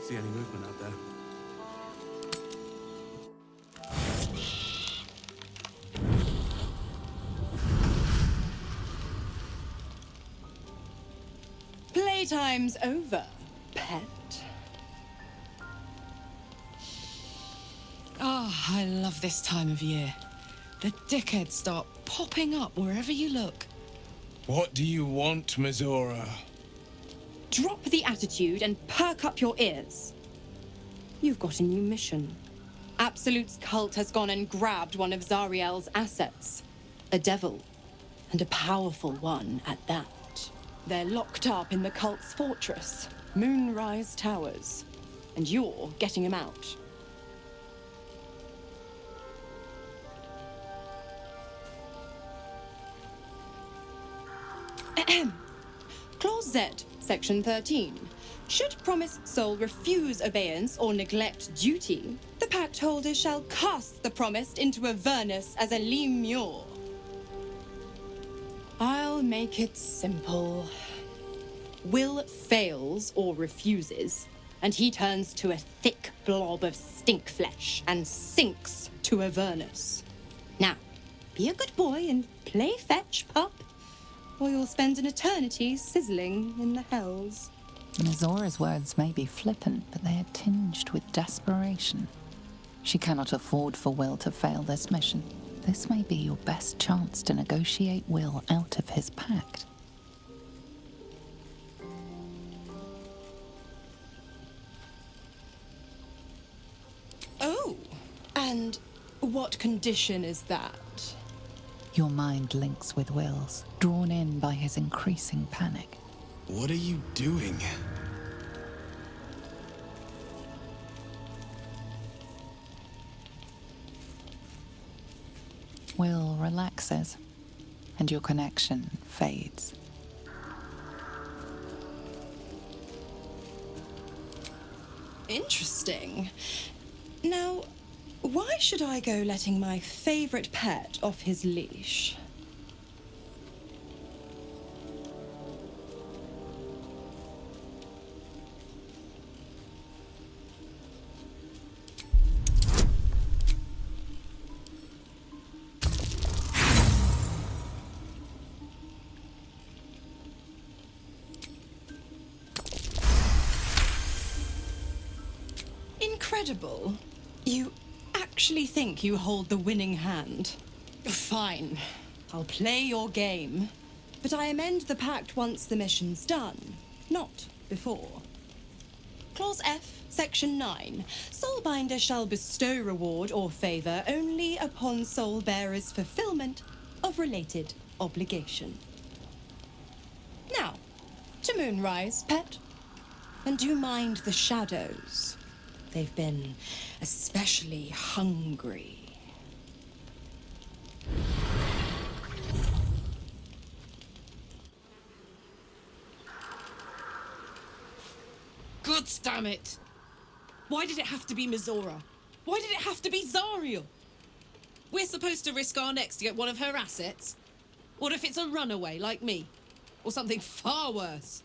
See any movement out there? Playtime's over, pet. Oh, I love this time of year. The dickheads start popping up wherever you look. What do you want, Mizora? Drop the attitude and perk up your ears. You've got a new mission. Absolute's cult has gone and grabbed one of Zariel's assets. A devil, and a powerful one at that. They're locked up in the cult's fortress, Moonrise Towers, and you're getting him out. Clause Z, Section 13. Should promised soul refuse obeyance or neglect duty, the pact holder shall cast the promised into Avernus as a lemure. I'll make it simple. Will fails or refuses, and he turns to a thick blob of stink flesh and sinks to Avernus. Now, be a good boy and play fetch, pup, or you'll spend an eternity sizzling in the hells. Mizora's words may be flippant, but they are tinged with desperation. She cannot afford for Will to fail this mission. This may be your best chance to negotiate Will out of his pact. Oh, and what condition is that? Your mind links with Will's, drawn in by his increasing panic. What are you doing? Will relaxes, and your connection fades. Interesting. Now, why should I go letting my favorite pet off his leash? Incredible. You actually think you hold the winning hand? Fine. I'll play your game. But I amend the pact once the mission's done, not before. Clause F, Section 9. Soulbinder shall bestow reward or favour only upon soul bearer's fulfillment of related obligation. Now, to Moonrise, pet. And do mind the shadows. They've been especially hungry. God damn it! Why did it have to be Mizora? Why did it have to be Zariel? We're supposed to risk our necks to get one of her assets? What if it's a runaway like me? Or something far worse?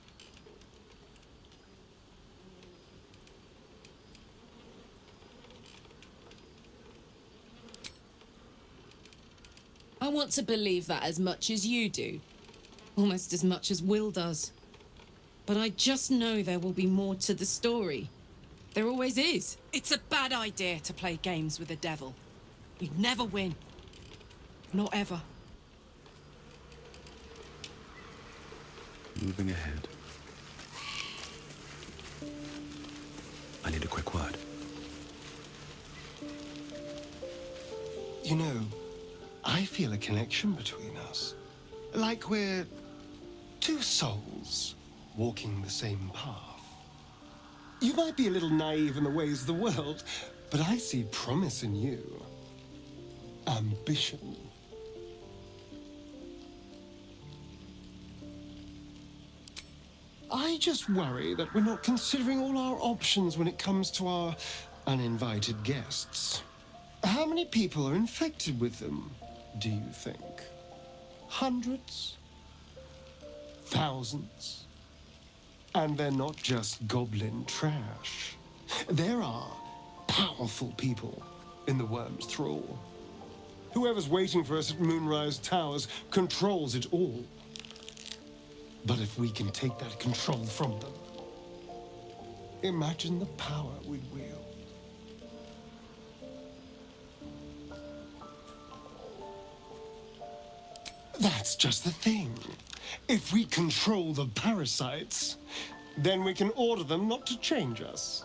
I want to believe that as much as you do. Almost as much as Will does. But I just know there will be more to the story. There always is. It's a bad idea to play games with the devil. You'd never win. Not ever. Moving ahead. I need a quick word. You know, I feel a connection between us. Like we're two souls walking the same path. You might be a little naive in the ways of the world, but I see promise in you. Ambition. I just worry that we're not considering all our options when it comes to our uninvited guests. How many people are infected with them, do you think? Hundreds? Thousands? And they're not just goblin trash. There are powerful people in the worm's thrall. Whoever's waiting for us at Moonrise Towers controls it all. But if we can take that control from them, imagine the power we'd wield. That's just the thing. If we control the parasites, then we can order them not to change us.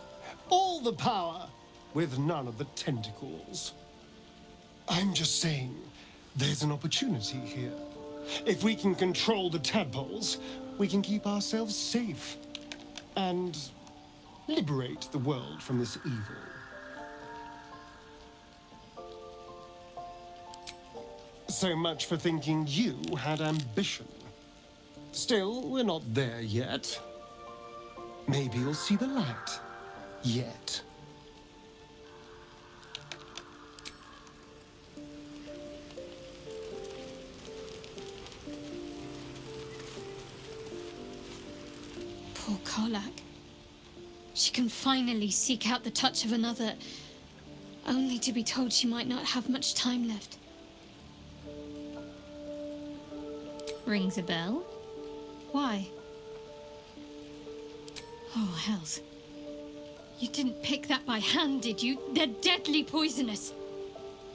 All the power, with none of the tentacles. I'm just saying, there's an opportunity here. If we can control the tadpoles, we can keep ourselves safe and liberate the world from this evil. So much for thinking you had ambition. Still, we're not there yet. Maybe you'll see the light. Yet. Poor Karlach. She can finally seek out the touch of another, only to be told she might not have much time left. Rings a bell? Why? Oh, hells. You didn't pick that by hand, did you? They're deadly poisonous.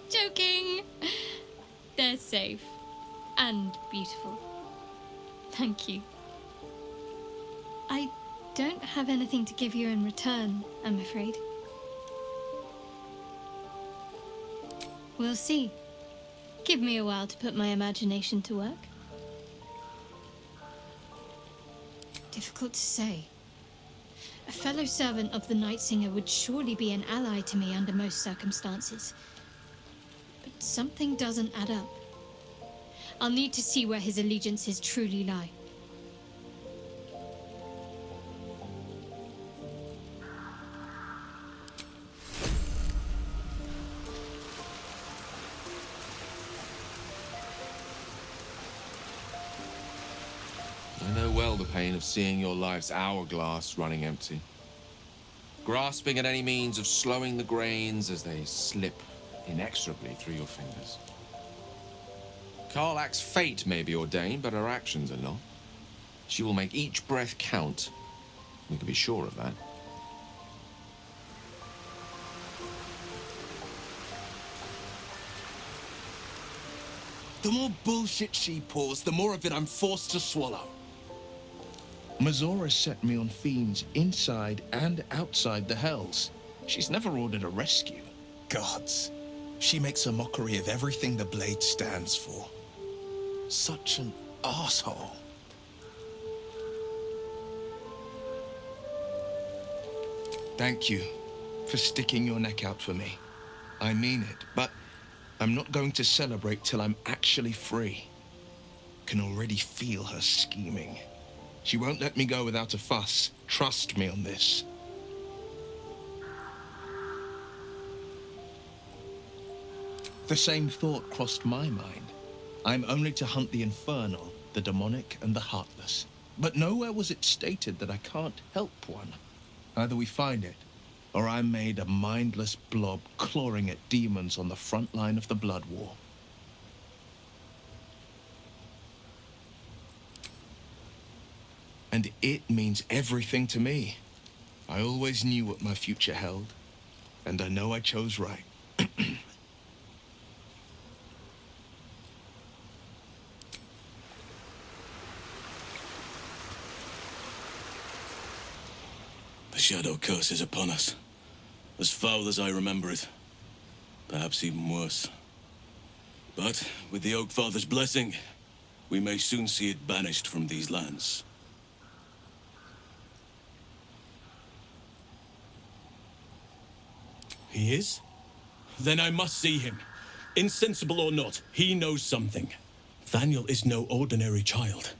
Joking. They're safe. And beautiful. Thank you. I don't have anything to give you in return, I'm afraid. We'll see. Give me a while to put my imagination to work. Difficult to say. A fellow servant of the Night Singer would surely be an ally to me under most circumstances. But something doesn't add up. I'll need to see where his allegiances truly lie. I know well the pain of seeing your life's hourglass running empty. Grasping at any means of slowing the grains as they slip inexorably through your fingers. Karlach's fate may be ordained, but her actions are not. She will make each breath count. We can be sure of that. The more bullshit she pours, the more of it I'm forced to swallow. Mizora set me on fiends inside and outside the Hells. She's never ordered a rescue. Gods. She makes a mockery of everything the Blade stands for. Such an asshole. Thank you for sticking your neck out for me. I mean it, but I'm not going to celebrate till I'm actually free. Can already feel her scheming. She won't let me go without a fuss. Trust me on this. The same thought crossed my mind. I'm only to hunt the infernal, the demonic, and the heartless. But nowhere was it stated that I can't help one. Either we find it, or I'm made a mindless blob clawing at demons on the front line of the blood war. And it means everything to me. I always knew what my future held, and I know I chose right. The Shadow Curse is upon us. As foul as I remember it. Perhaps even worse. But with the Oak Father's blessing, we may soon see it banished from these lands. He is? Then I must see him. Insensible or not, he knows something. Thaniel is no ordinary child.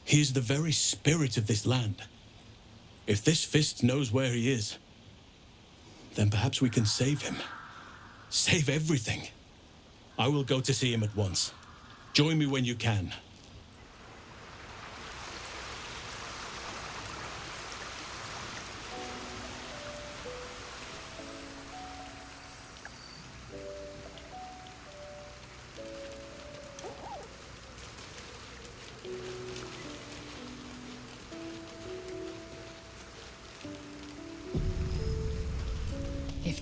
He is the very spirit of this land. If this fist knows where he is, then perhaps we can save him. Save everything. I will go to see him at once. Join me when you can.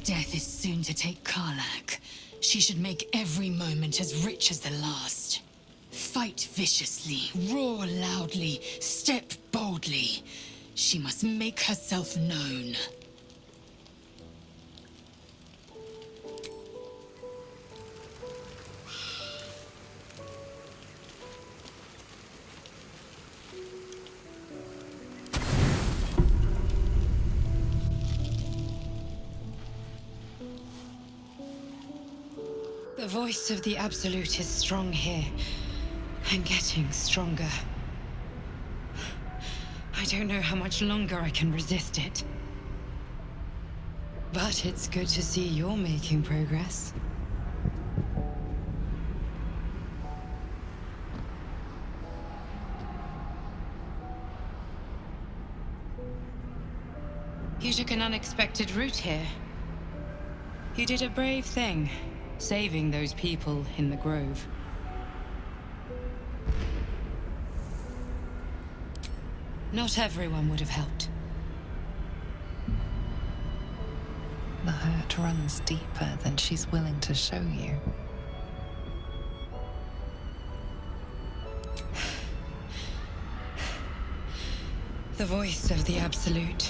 death is soon to take Karlach, she should make every moment as rich as the last. Fight viciously, roar loudly, step boldly. She must make herself known. The voice of the Absolute is strong here, and getting stronger. I don't know how much longer I can resist it. But it's good to see you're making progress. You took an unexpected route here. You did a brave thing, saving those people in the grove. Not everyone would have helped. The hurt runs deeper than she's willing to show you. The voice of the Absolute.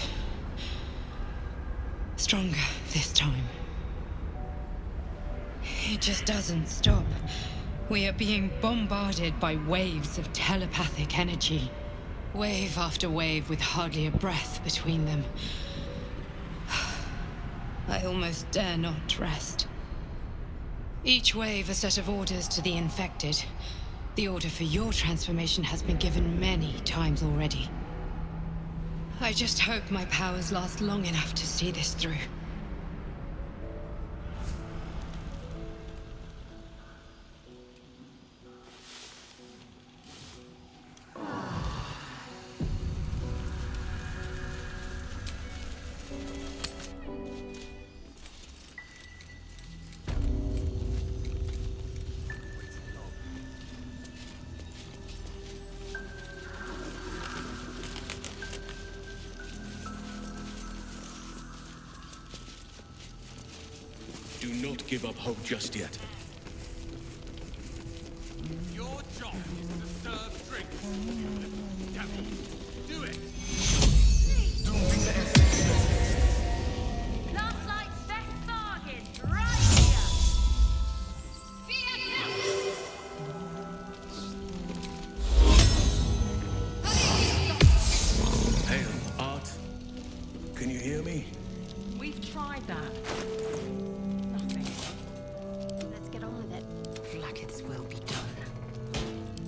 Stronger this time. It just doesn't stop. We are being bombarded by waves of telepathic energy. Wave after wave with hardly a breath between them. I almost dare not rest. Each wave a set of orders to the infected. The order for your transformation has been given many times already. I just hope my powers last long enough to see this through. Do not give up hope just yet. Your job is to serve drinks. Devil, do it! Last night's best bargain, right here! Hail, Art. Can you hear me? We've tried that. Let's get on with it. Blacket's will be done.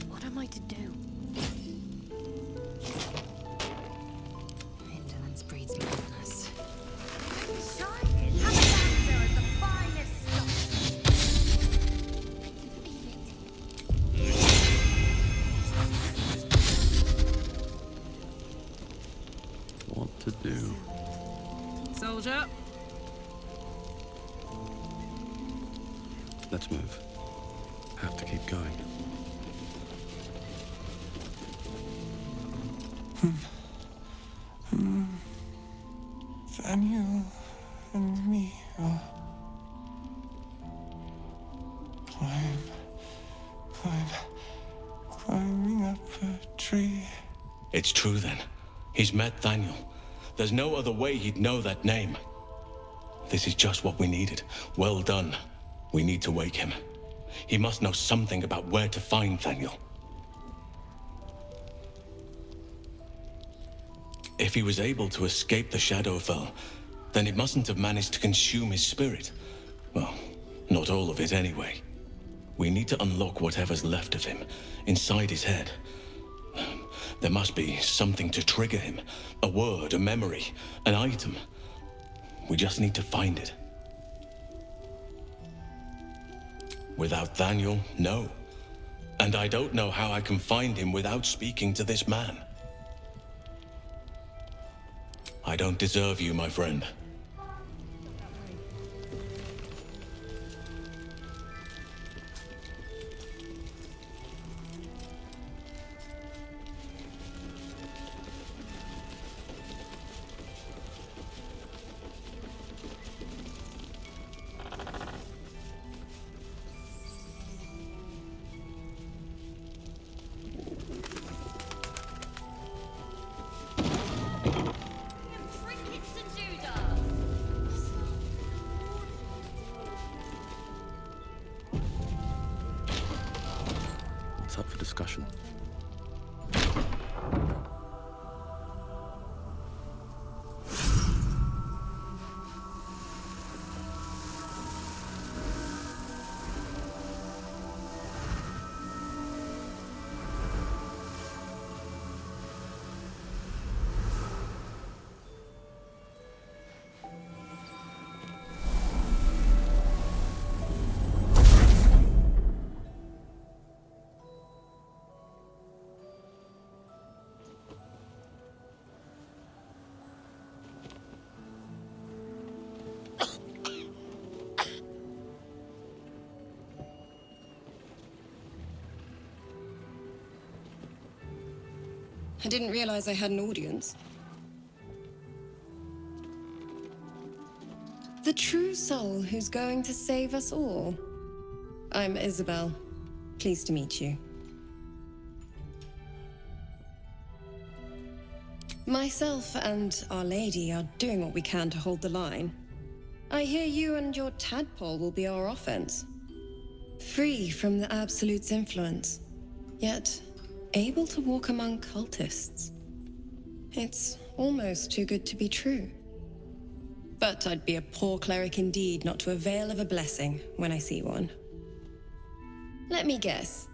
What am I to do? Indolence breeds madness. Shining! Have a dancer of the finest stuff. What to do? Soldier. Let's move. Have to keep going. Daniel and me are climbing up a tree. It's true then. He's met Daniel. There's no other way he'd know that name. This is just what we needed. Well done. We need to wake him. He must know something about where to find Daniel. If he was able to escape the Shadowfell, then it mustn't have managed to consume his spirit. Well, not all of it anyway. We need to unlock whatever's left of him, inside his head. There must be something to trigger him. A word, a memory, an item. We just need to find it. Without Daniel, no. And I don't know how I can find him without speaking to this man. I don't deserve you, my friend. discussion. I didn't realize I had an audience. The true soul who's going to save us all. I'm Isabel. Pleased to meet you. Myself and Our Lady are doing what we can to hold the line. I hear you and your tadpole will be our offense. Free from the Absolute's influence, yet able to walk among cultists. It's almost too good to be true. But I'd be a poor cleric indeed not to avail of a blessing when I see one. Let me guess.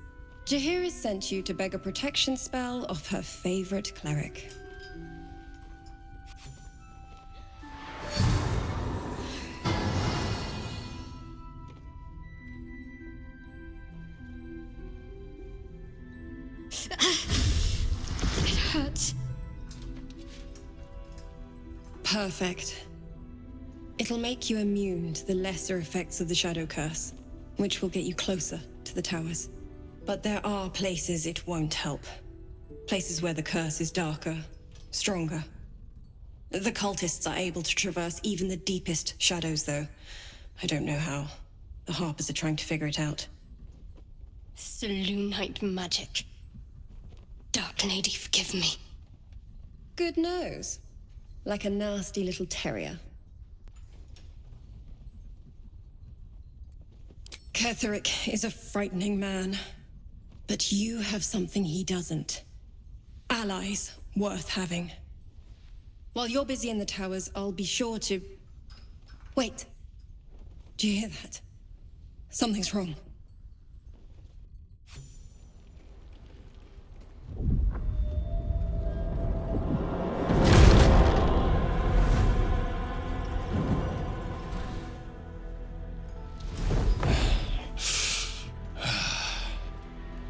Jaheira's sent you to beg a protection spell off her favorite cleric. It hurts. Perfect. It'll make you immune to the lesser effects of the Shadow Curse, which will get you closer to the towers. But there are places it won't help. Places where the curse is darker, stronger. The cultists are able to traverse even the deepest shadows, though. I don't know how. The Harpers are trying to figure it out. Selûnite magic. Dark Lady, forgive me. Good nose. Like a nasty little terrier. Ketheric is a frightening man. But you have something he doesn't. Allies worth having. While you're busy in the towers, I'll be sure to... Wait. Do you hear that? Something's wrong.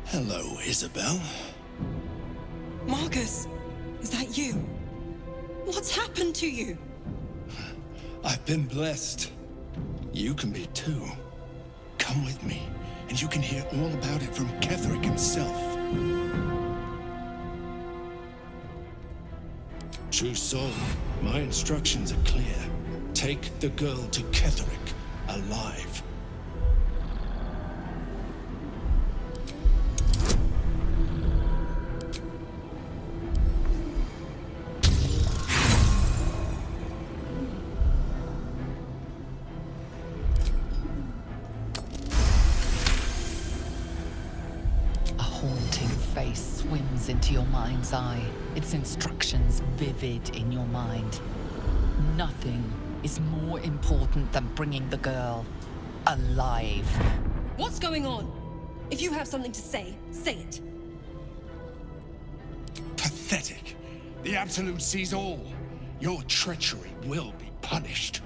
Hello, Isabel. Marcus, is that you? What's happened to you? I've been blessed. You can be too. Come with me, and you can hear all about it from Ketheric himself. True soul, my instructions are clear. Take the girl to Ketheric, alive. Swims into your mind's eye, its instructions vivid in your mind. Nothing is more important than bringing the girl alive. What's going on? If you have something to say, say it. Pathetic. The Absolute sees all. Your treachery will be punished.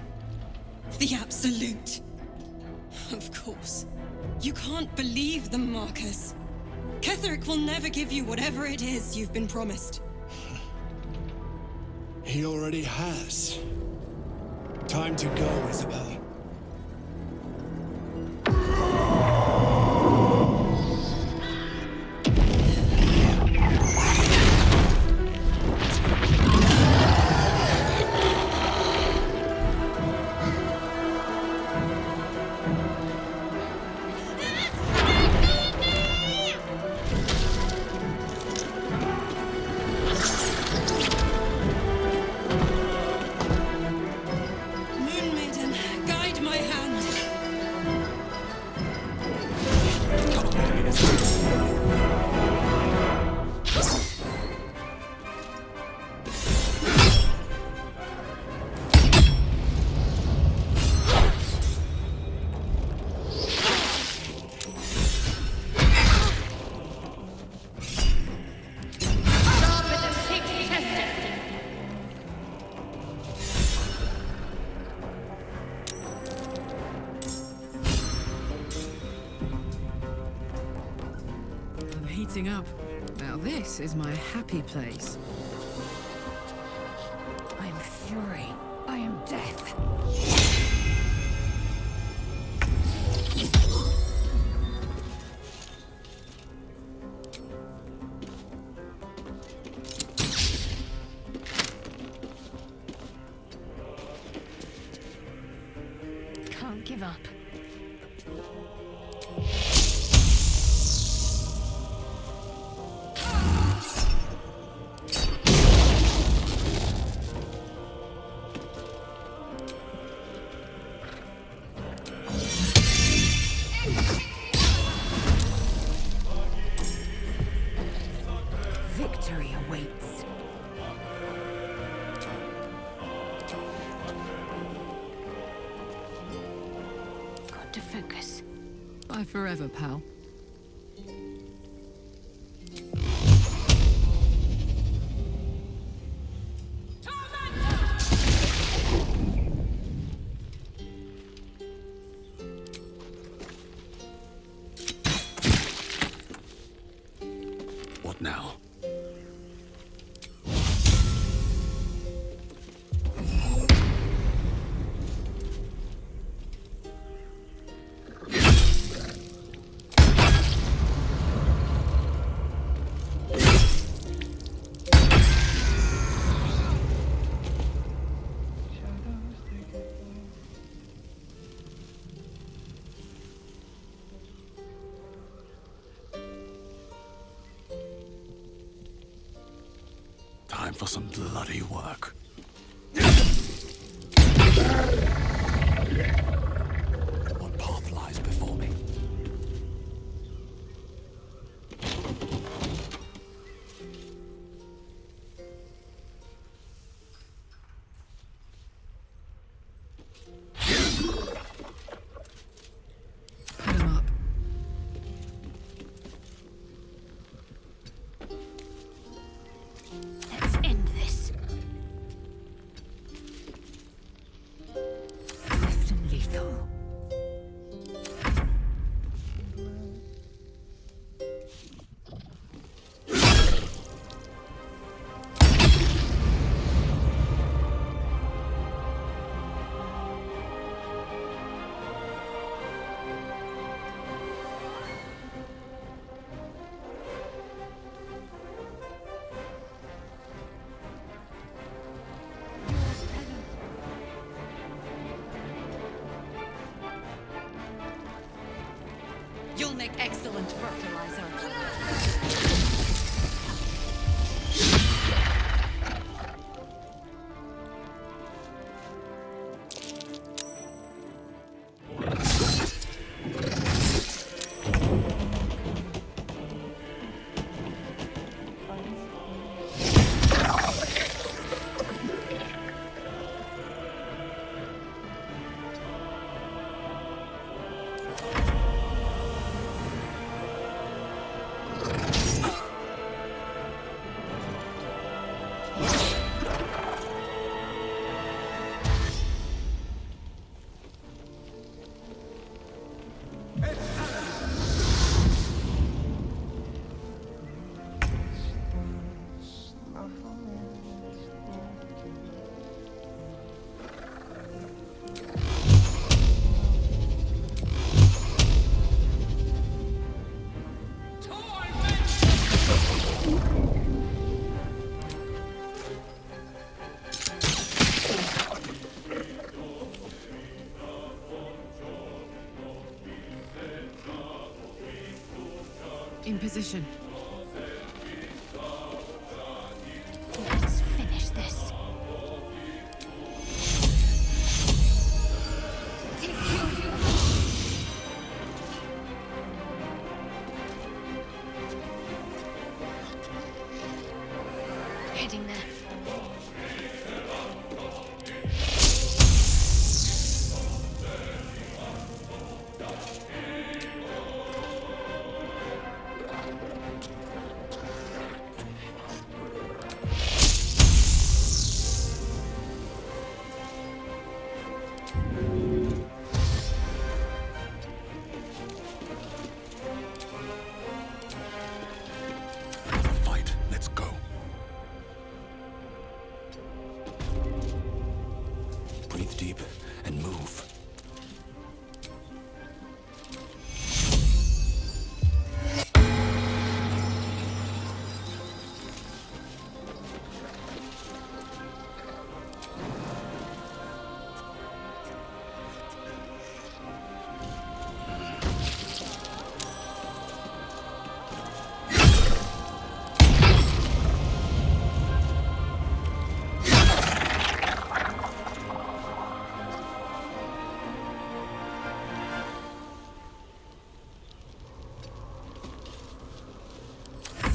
The Absolute. Of course. You can't believe them, Marcus. Ketheric will never give you whatever it is you've been promised. He already has. Time to go, Isabel. Lighting up. Now this is my happy place. I am fury. I am death. Can't give up. Victory awaits. Got to focus. Bye forever, pal. What now? Time for some bloody work. What path lies before me? Put him up. Let's end this. Swift and lethal. You'll make excellent fertilizer. In position. Let's finish this. Heading there. breathe deep and move.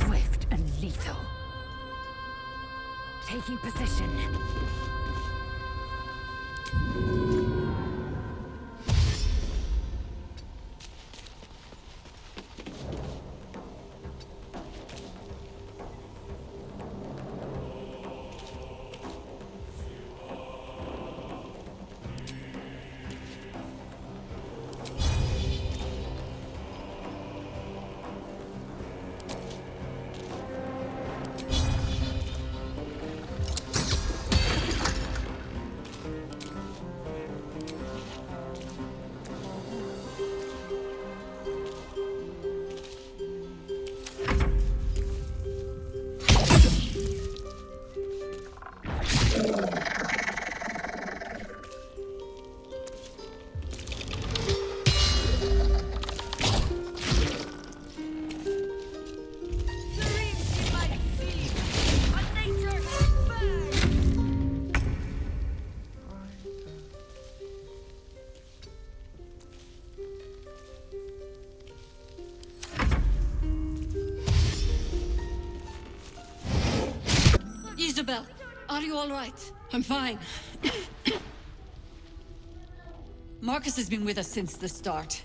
Swift and lethal. Taking position. Isabel, are you all right? I'm fine. Marcus has been with us since the start.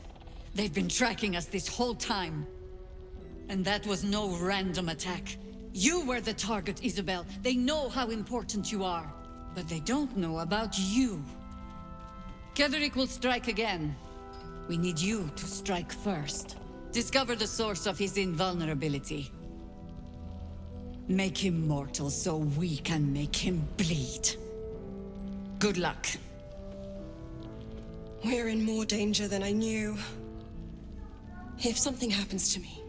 They've been tracking us this whole time. And that was no random attack. You were the target, Isabel. They know how important you are. But they don't know about you. Ketheric will strike again. We need you to strike first. Discover the source of his invulnerability. Make him mortal so we can make him bleed. Good luck. We're in more danger than I knew. If something happens to me,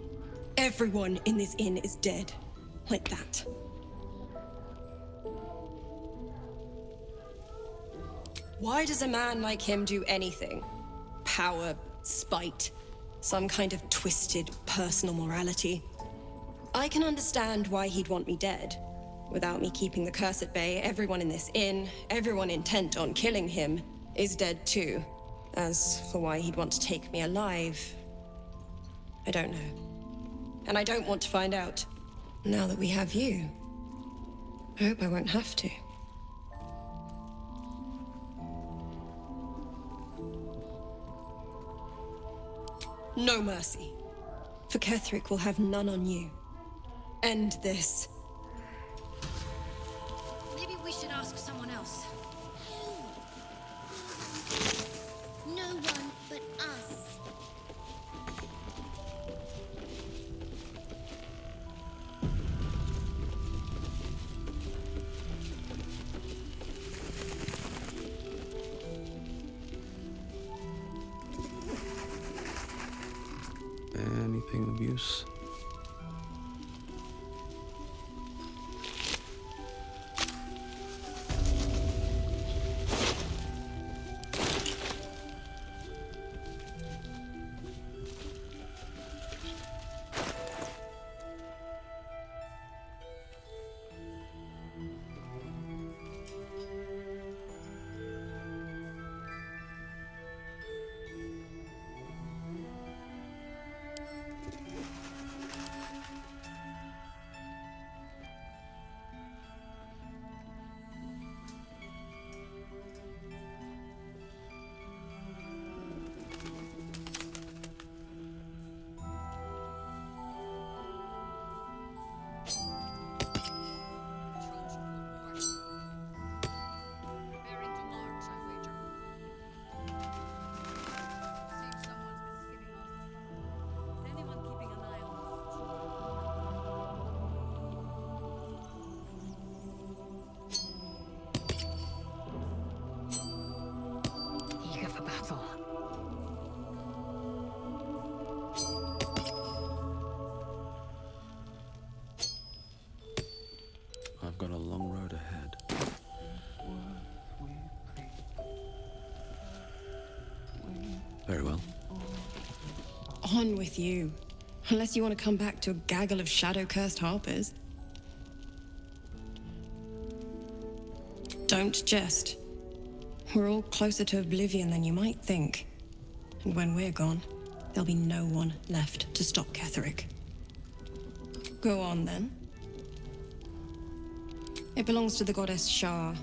everyone in this inn is dead. Like that. Why does a man like him do anything? Power, spite, some kind of twisted personal morality. I can understand why he'd want me dead. Without me keeping the curse at bay, everyone in this inn, everyone intent on killing him, is dead too. As for why he'd want to take me alive, I don't know. And I don't want to find out. Now that we have you, I hope I won't have to. No mercy. For Ketheric will have none on you. End this. Maybe we should ask someone else. No one but us. Anything of use? Very well. On with you. Unless you want to come back to a gaggle of shadow-cursed harpers. Don't jest. We're all closer to oblivion than you might think. And when we're gone, there'll be no one left to stop Ketherick. Go on, then. It belongs to the goddess Shar.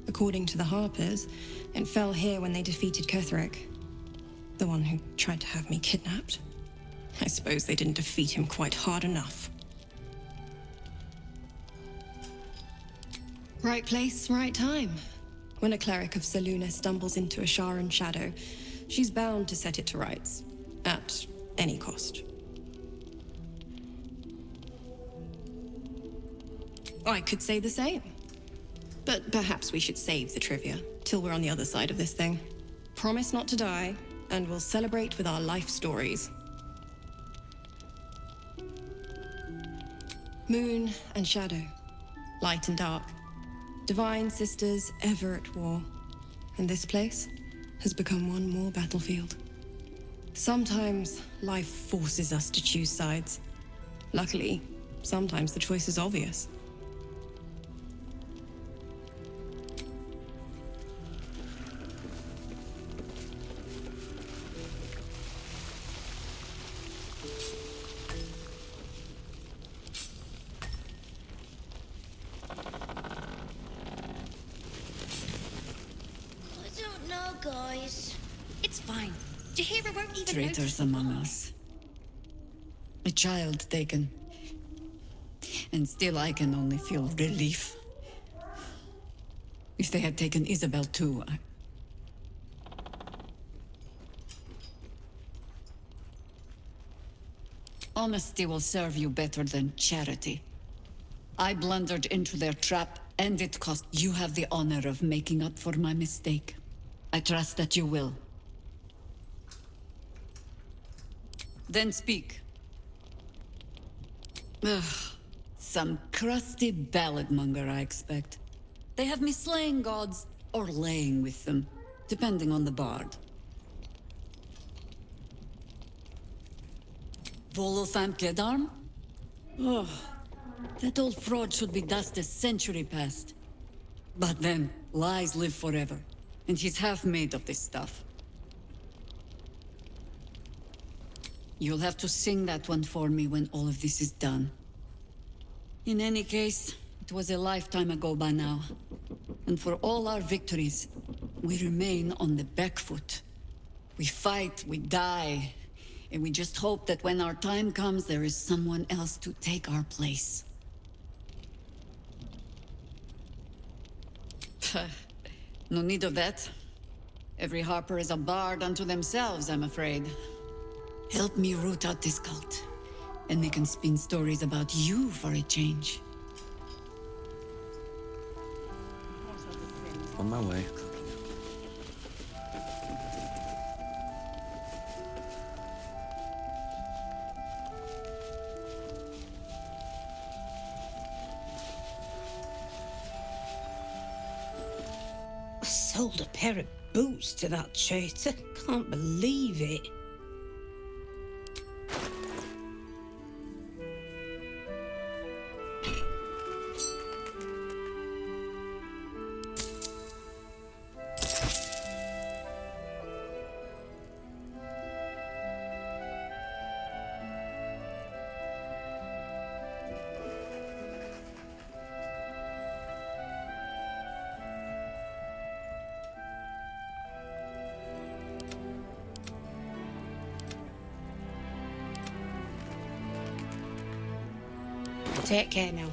According to the Harpers, it fell here when they defeated Ketherick. The one who tried to have me kidnapped. I suppose they didn't defeat him quite hard enough. Right place, right time. When a cleric of Selûne stumbles into a Sharan shadow, she's bound to set it to rights. At any cost. I could say the same. But perhaps we should save the trivia till we're on the other side of this thing. Promise not to die, and we'll celebrate with our life stories. Moon and shadow, light and dark, divine sisters ever at war. And this place has become one more battlefield. Sometimes life forces us to choose sides. Luckily, sometimes the choice is obvious. Guys, it's fine. Jahira won't even Traitors notice. among us. A child taken. And still I can only feel relief. If they had taken Isabel too, Honesty will serve you better than charity. I blundered into their trap, and it cost you have the honor of making up for my mistake. I trust that you will. Then speak. Ugh, some crusty ballad monger, I expect. They have me slaying gods or laying with them, depending on the bard. Volothamp Kedarm? Oh, that old fraud should be dust a century past. But then, lies live forever. And he's half made of this stuff. You'll have to sing that one for me when all of this is done. In any case, it was a lifetime ago by now. And for all our victories, we remain on the back foot. We fight, we die, and we just hope that when our time comes, there is someone else to take our place. No need of that. Every harper is a bard unto themselves, I'm afraid. Help me root out this cult, and they can spin stories about you for a change. On my way. I sold a pair of boots to that traitor. Can't believe it. Take care now.